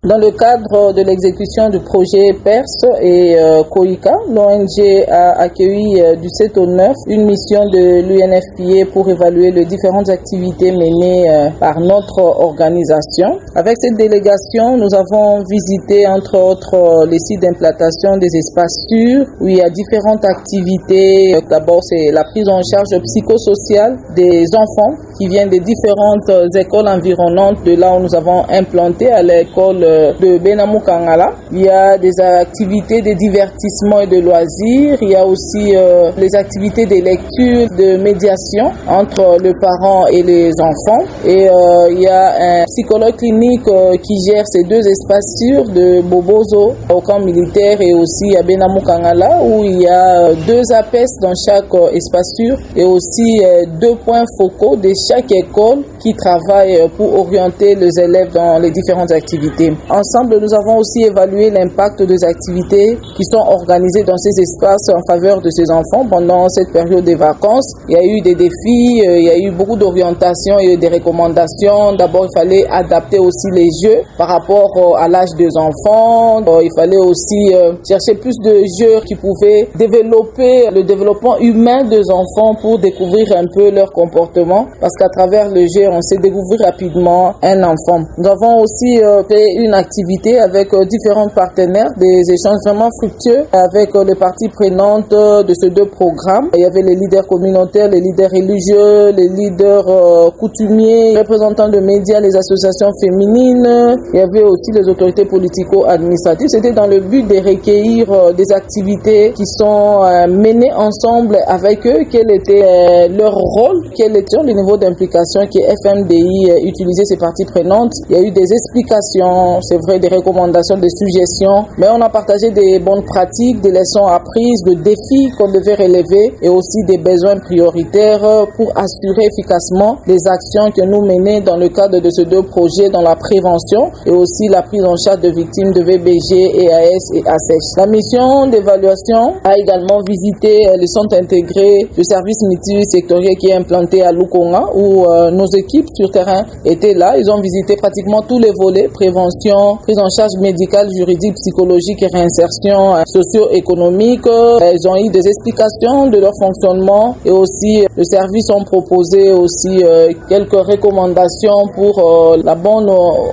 Dans le cadre de l'exécution du projet PERS et COICA, l'ONG a accueilli du 7 au 9 une mission de l'UNFPA pour évaluer les différentes activités menées par notre organisation. Avec cette délégation, nous avons visité entre autres les sites d'implantation des espaces sûrs où il y a différentes activités. D'abord, c'est la prise en charge psychosociale des enfants qui viennent des différentes écoles environnantes de là où nous avons implanté à l'école de Benamou Kangala. Il y a des activités de divertissement et de loisirs. Il y a aussi les activités de lecture, de médiation entre le parent et les enfants. Et il y a un psychologue clinique qui gère ces deux espaces sûrs de Bobozo au camp militaire et aussi à Benamou Kangala où il y a 2 APES dans chaque espace sûr et aussi 2 points focaux de chaque école qui travaillent pour orienter les élèves dans les différentes activités. Ensemble, nous avons aussi évalué l'impact des activités qui sont organisées dans ces espaces en faveur de ces enfants pendant cette période des vacances. Il y a eu des défis, il y a eu beaucoup d'orientations et des recommandations. D'abord, il fallait adapter aussi les jeux par rapport à l'âge des enfants. Il fallait aussi chercher plus de jeux qui pouvaient développer le développement humain des enfants pour découvrir un peu leur comportement. Parce qu'à travers le jeu, on sait découvrir rapidement un enfant. Nous avons aussi fait une activité avec différents partenaires, des échanges vraiment fructueux avec les parties prenantes de ces 2 programmes. Il y avait les leaders communautaires, les leaders religieux, les leaders coutumiers, les représentants de médias, les associations féminines. Il y avait aussi les autorités politico-administratives. C'était dans le but de recueillir des activités qui sont menées ensemble avec eux, quel était leur rôle, quel était le niveau d'implication que FMDI utilisait ces parties prenantes. Il y a eu des explications, c'est vrai, des recommandations, des suggestions, mais on a partagé des bonnes pratiques, des leçons apprises, des défis qu'on devait relever et aussi des besoins prioritaires pour assurer efficacement les actions que nous menons dans le cadre de ces 2 projets dans la prévention et aussi la prise en charge de victimes de VBG, EAS et ASECH. La mission d'évaluation a également visité le centre intégré du service multisectoriel qui est implanté à Lukonga où nos équipes sur terrain étaient là. Ils ont visité pratiquement tous les volets, prévention, prise en charge médicale, juridique, psychologique et réinsertion socio-économique. Ils ont eu des explications de leur fonctionnement et aussi les services ont proposé aussi quelques recommandations pour la bonne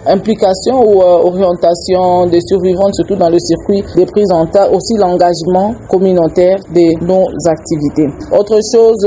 implication ou orientation des survivants, surtout dans le circuit des prises en charge, aussi l'engagement communautaire de nos activités. Autre chose,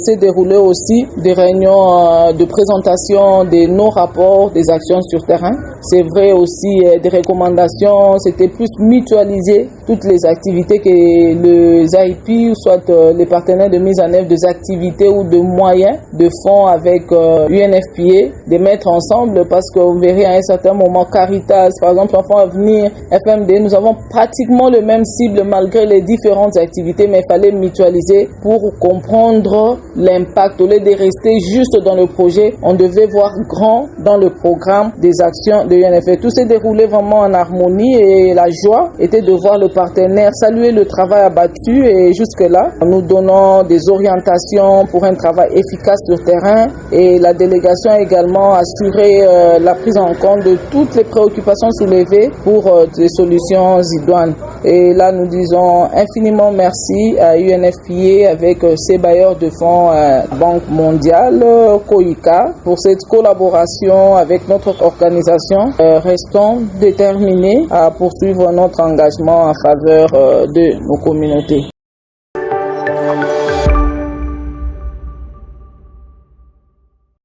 s'est déroulé aussi des réunions de présentation de nos rapports, des actions sur terrain. C'est vrai aussi des recommandations, c'était plus mutualiser toutes les activités que les IP, soit les partenaires de mise en œuvre des activités ou de moyens, de fonds avec UNFPA, de mettre ensemble parce que vous verrez à un certain moment Caritas, par exemple, Enfants à venir, FMD, nous avons pratiquement le même cible malgré les différentes activités, mais il fallait mutualiser pour comprendre l'impact. Au lieu de rester juste dans le projet, on devait voir grand dans le programme des actions de UNFPA. Tout s'est déroulé vraiment en harmonie et la joie était de voir le partenaire saluer le travail abattu et jusque-là, nous donnons des orientations pour un travail efficace sur terrain et la délégation a également assuré la prise en compte de toutes les préoccupations soulevées pour des solutions idoines. Et là, nous disons infiniment merci à UNFPA avec ses bailleurs de fonds Banque mondiale, COICA, pour cette collaboration avec notre organisation. Restons déterminés à poursuivre notre engagement en faveur de nos communautés.